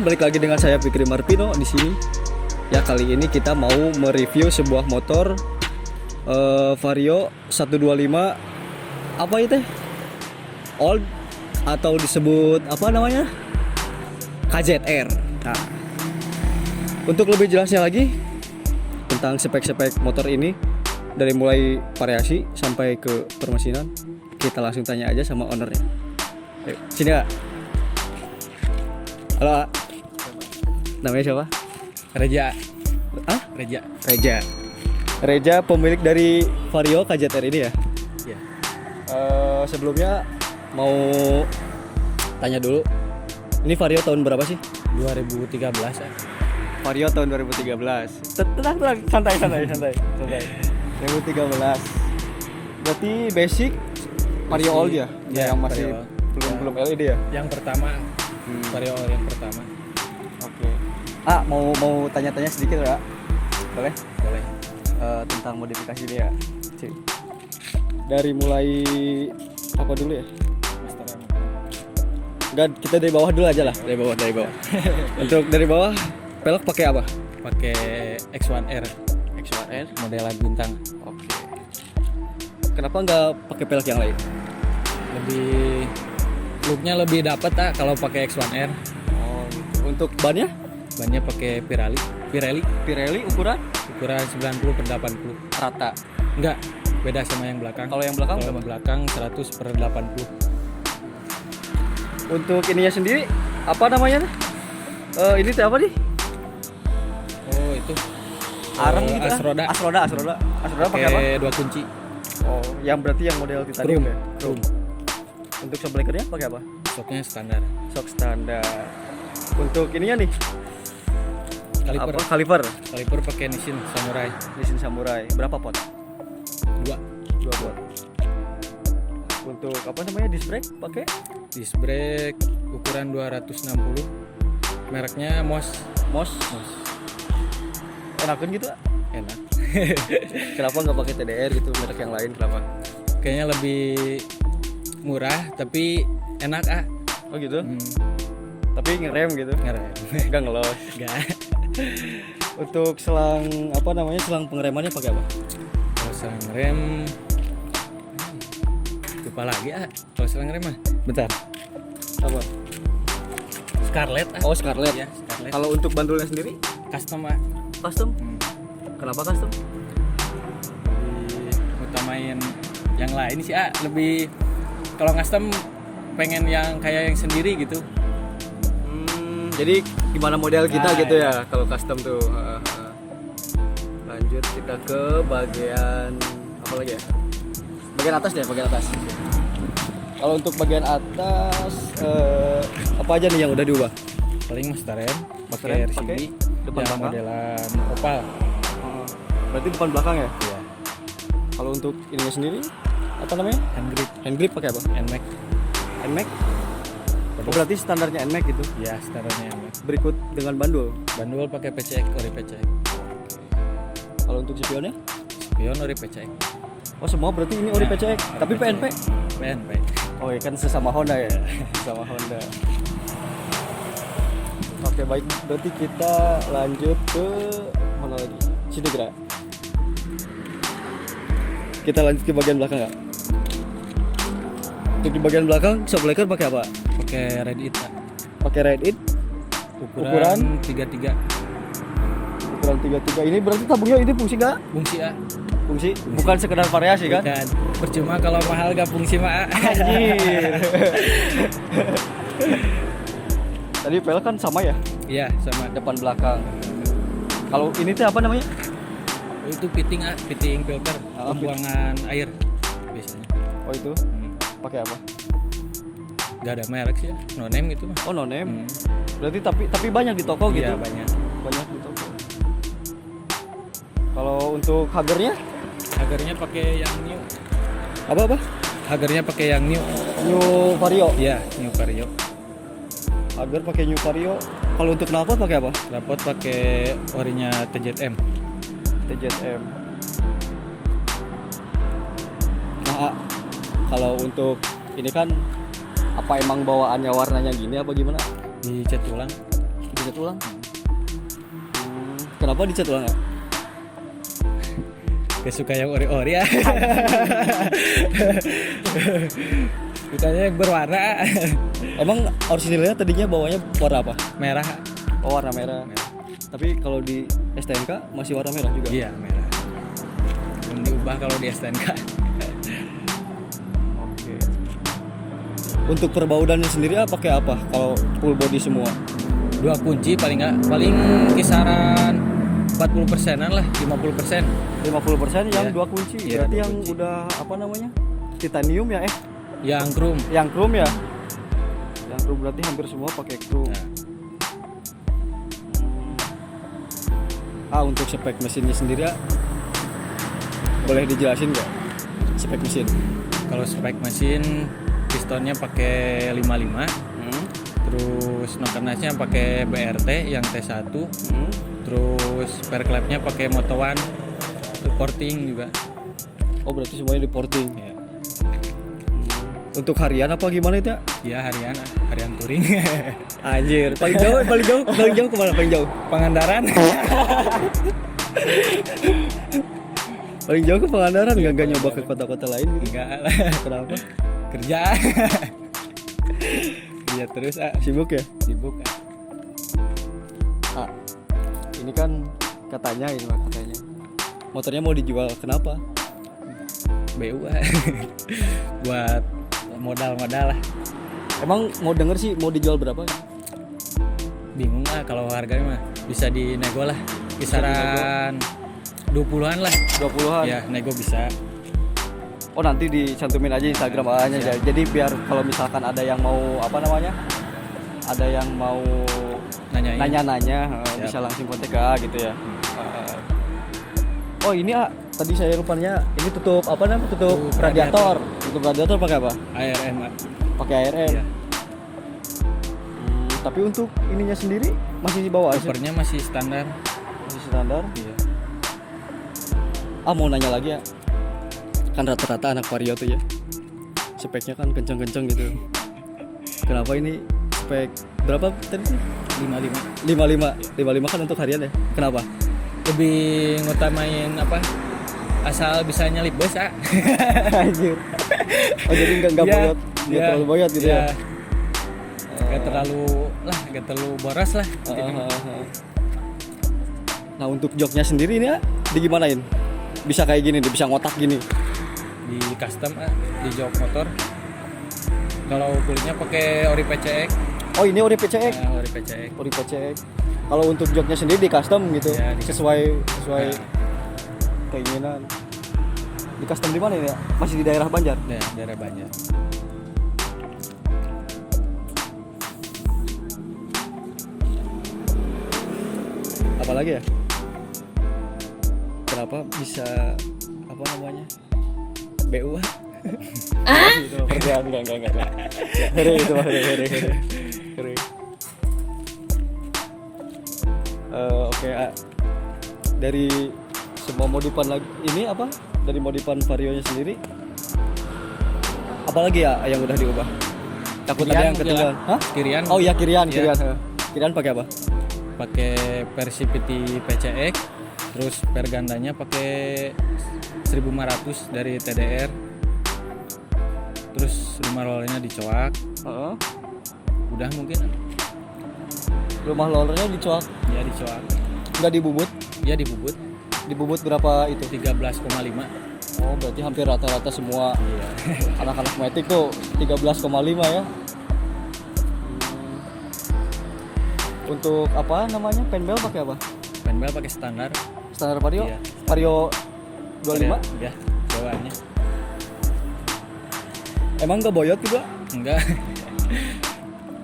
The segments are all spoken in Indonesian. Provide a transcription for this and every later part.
balik lagi dengan saya Fikri Marpino di sini. Ya, kali ini kita mau mereview sebuah motor Vario 125 apa itu? Old atau disebut apa namanya? KZR. Nah, untuk lebih jelasnya lagi tentang spek-spek motor ini dari mulai variasi sampai ke permesinan, kita langsung tanya aja sama ownernya. Ayo, sini Kak. Halo Kak. Namanya siapa? Reja. Ah? Reja. Reja pemilik dari Vario KZR ini ya? Iya. Sebelumnya mau tanya dulu, ini Vario tahun berapa sih? 2013 ya. Vario tahun 2013. Tenang, santai. 2013. Berarti basic Vario old ya? Ya, Yang masih Vario. belum LED ya? Yang pertama. Vario yang pertama. Oke. Mau tanya-tanya sedikit ya? Boleh? Boleh. Tentang modifikasi ini ya. Cik. Dari mulai apa dulu ya? Enggak, kita dari bawah dulu aja lah. Dari bawah. Untuk dari bawah, pelek pakai apa? Pakai X1R X1R. modelan bintang. Oke. Kenapa nggak pakai pelek yang lain? Looknya lebih dapat kalau pakai X1R. Oh, gitu. Untuk bannya? Bannya pakai Pirelli ukuran 90/80. rata. Enggak, beda sama yang belakang. Kalau yang belakang Kalau berapa? yang belakang 100/80. Untuk ininya sendiri apa namanya? Ini tuh apa nih? Oh, itu. Arang gitu kan? Asroda. Asroda pakai apa? Pakai 2 kunci. Oh, yang berarti yang model titanium ya? Chrome. Untuk shockbreakernya pakai apa? Stoknya standar. Shock standar. Untuk ininya nih, Kaliper. apa? Kaliper. Kaliper pakai Nissin Samurai Nissin Samurai. Berapa pot? 2. 2 pot. Untuk apa namanya? Disc brake pakai? Disc brake ukuran 260. Mereknya Mos. Enakan gitu? Enak. Kenapa nggak pakai TDR gitu, merek yang lain? Kenapa? Kayaknya lebih murah tapi enak Oh gitu? Tapi ngerem gitu? Ngerem. Nggak ngelos. Enggak. Untuk selang apa namanya, selang pengeremannya pakai apa? Kalau selang rem lupa lagi kalau selang rem bentar. Apa? Scarlett Oh, Scarlett. ya, Scarlett. Kalau untuk bandulnya sendiri? Custom Custom? Kenapa custom? lebih utamain yang lain sih lebih kalau custom pengen yang kayak yang sendiri gitu. Jadi gimana model kita Nah, gitu ya, ya. kalau custom tuh. Lanjut kita ke bagian apa lagi ya? Bagian atas deh, bagian atas. Kalau untuk bagian atas apa aja nih yang udah diubah? Paling master rem Master pakai rem, RCB pakai depan yang belakang? modelan opal. Berarti depan belakang ya? Iya. Kalau untuk ininya sendiri apa namanya? Hand grip pakai apa? NMAX. NMAX. Oh, berarti standarnya NMAX gitu. Ya, standarnya NMAX. Berikut dengan bandul. Bandul pakai PCX ori PCX. Kalau untuk spionnya? Spion ori PCX. Oh, semua berarti ini ori PCX, tapi PNP. PNP. Oh ya, kan sesama Honda ya. Sesama Honda. Oke, baik, berarti kita lanjut ke mana lagi? Situ gerak. Kita lanjut ke bagian belakang ya. Untuk di bagian belakang, shockbreaker pakai apa? Pakai Red It. Pakai Red It Ukuran 33. ukuran 33. Ini berarti tabungnya ini fungsi nggak? Fungsi Fungsi, bukan sekedar variasi kan? Bukan. Percuma kalau mahal gak fungsi Anjir. Tadi pelek kan sama ya, Iya, sama. depan belakang. Kalau ini tuh apa namanya? Itu fitting fitting filter Oh, pembuangan air biasanya. Oh itu, pakai apa? Gak ada merek sih no name gitu mah. Oh, no name. Berarti tapi banyak di toko gitu. Iya, banyak. Banyak di toko. Kalau untuk hagernya? Hagernya pakai yang new. Apa? Hagernya pakai yang new. New Vario. Iya, new Vario. Hager pakai New Vario. Kalau untuk knalpot pakai apa? Rapot pakai orinya TZM. TZM. Nah, kalau untuk ini kan apa emang bawaannya warnanya gini apa gimana? Dicat ulang. Dicat ulang. Kenapa dicat ulang ya? Kesuka yang ori-ori ya. Sukanya yang berwarna. Emang orisinilnya tadinya bawahnya warna apa? Merah. Oh, warna merah. Tapi kalau di STNK masih warna merah juga. Iya, merah. Belum diubah kalau di STNK. Oke. Untuk perbaudannya sendiri pakai apa? Kalau full body semua? 2 kunci paling kisaran 40%-an lah, 50%. 50% yang Iya. 2 kunci. Iya, Berarti 2 yang kunci. udah apa namanya? Titanium ya? Yang chrome. Yang chrome ya? Yang chrome berarti hampir semua pakai chrome. Nah, Untuk spek mesinnya sendiri ya, boleh dijelasin nggak spek mesin? kalau spek mesin pistonnya pakai 55, terus nokenasnya pakai BRT yang T1, terus spare clampnya pakai Moto1, porting juga. Oh, berarti semuanya di porting. Ya, Untuk harian apa gimana itu ya? ya harian touring. Anjir, paling jauh kemana paling jauh? Pangandaran. Paling jauh ke Pangandaran, nggak nyoba ke kota-kota lain gitu? Enggak lah, Kenapa? kerja. Kerja terus Sibuk ya? sibuk. Ini kan katanya motornya mau dijual, kenapa? BU. Buat modal lah. Emang mau denger sih mau dijual berapa? Bingung lah kalau harganya mah bisa dinego lah kisaran 20-an lah. 20-an? Ya, nego bisa. Oh, nanti dicantumin aja Instagram A-nya ya. Jadi biar kalau misalkan ada yang mau apa namanya, ada yang mau Nanyain. nanya-nanya, Siap. bisa langsung kontak ke A gitu ya. Oh, ini tadi saya rupanya ini tutup apa namanya, tutup Tutup radiator. Tutup radiator pakai apa? ARM. Pakai ARM. Iya. Tapi untuk ininya sendiri masih di bawah aja. Covernya masih standar. Masih standar. Iya. Mau nanya lagi ya. Kan rata-rata anak Vario tuh ya, speknya kan kenceng-kenceng gitu. Kenapa ini spek berapa tadi sih? 55. 55 kan untuk harian ya. Kenapa? Lebih ngutamain apa? Asal bisa nyelip bus Anjir. Oh, jadi enggak Iya, boyot, enggak iya, terlalu boyot gitu ya. Gak terlalu boros lah. Nah, untuk joknya sendiri ini ya digimanain? Bisa kayak gini, bisa ngotak gini. Di custom di jok motor. Kalau kulitnya pakai ori PCX. Oh, ini ori PCX. Ori PCX. Ori PCX. Kalau untuk joknya sendiri di custom gitu. Ya, sesuai Nah. keinginan. Di custom di mana ini ya? Masih di daerah Banjar. Daerah Banjar. Apalagi ya? Kenapa bisa apa namanya? BU? Itu mah kerjaan enggak. Here itu mah here. Oke, dari semua modifan lagi ini apa? Dari modifan Vario-nya sendiri, apalagi ya yang udah diubah? Takut ada yang ketinggalan. Hah? Kirian. Oh iya, Kirian. Iya. Kirian pakai apa? Pakai Persipiti PCX, terus pergandanya pakai 1500 dari TDR. Terus rumah rollernya dicoak. Heeh. Udah mungkin. Rumah rollernya dicoak, Ya dicoak. nggak dibubut? Ya dibubut Dibubut berapa itu? 13,5. Oh, berarti hampir rata-rata semua Iya. anak-anak Matic tuh 13,5 ya. Untuk apa namanya? Penbel pakai apa? Penbel pakai standar. Standar Vario? Iya. Vario 25? Ya, bawaannya. Emang nggak boyot juga? Enggak.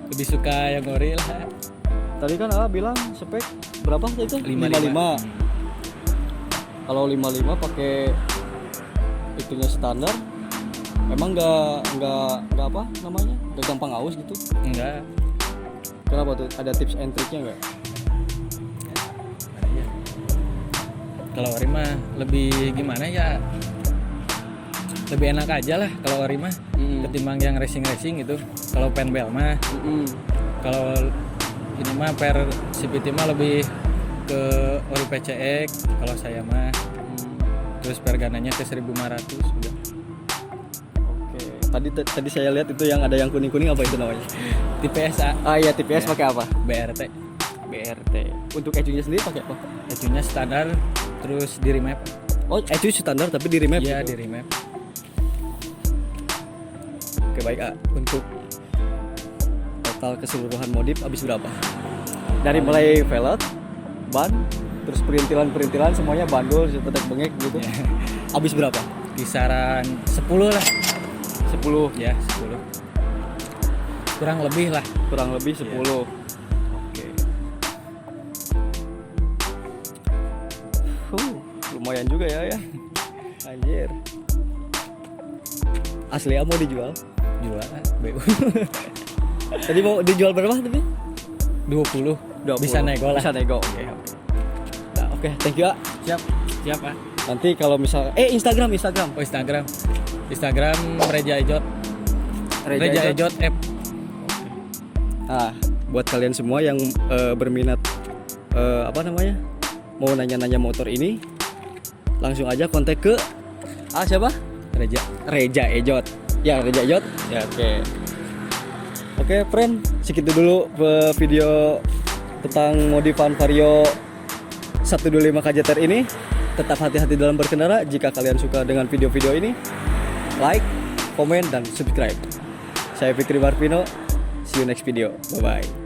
Lebih suka yang ori lah. Tadi kan bilang spek berapa itu? 55. Kalau 55 pakai itunya standar, emang nggak apa namanya? Nggak gampang aus gitu? Enggak. Kenapa tuh? Ada tips and triknya nggak? Iya. Kalau ori mah lebih gimana ya? Lebih enak aja lah kalau ori mah ketimbang yang racing gitu. Kalau penbel mah kalau ini mah per CVT mah lebih ke ori PCX kalau saya mah. Terus per gananya ke 1.500 udah. Oke. Tadi saya lihat itu yang ada yang kuning-kuning, apa itu namanya? TPS A. Ah iya, TPS Ya. pakai apa? BRT. BRT. Untuk ecunya sendiri pakai apa? Ecunya standar terus di remap. Oh, ecu standar tapi di remap. Iya, gitu. di remap. Oke, baik. Untuk total keseluruhan modif habis berapa? Dari mulai velg, ban, terus perintilan semuanya bandul, tetek bengek gitu. Ya. Habis berapa? Kisaran 10 lah. 10. Ya, 10. Kurang lebih lah. Kurang lebih 10. Oke. Lumayan juga ya. Anjir. Asli mau dijual? Jual lah, BU. Tadi mau dijual berapa tapi? 20. 20. Bisa nego lah. Bisa nego. Oke. Nah, oke, thank you, Siap. Siap, ah. Nanti kalau misal Instagram. Oh, Instagram Reja Ejot. Reja Ejot F. Nah, buat kalian semua yang berminat mau nanya-nanya motor ini, langsung aja kontak ke siapa? Reja Ejot. Ya, Reja Ejot. Ya, oke. Oke, friend, segitu dulu video tentang modifan Vario 125 KJTR ini. Tetap hati-hati dalam berkendara. Jika kalian suka dengan video-video ini, like, komen, dan subscribe. Saya Fikri Marvino. See you next video. Bye-bye.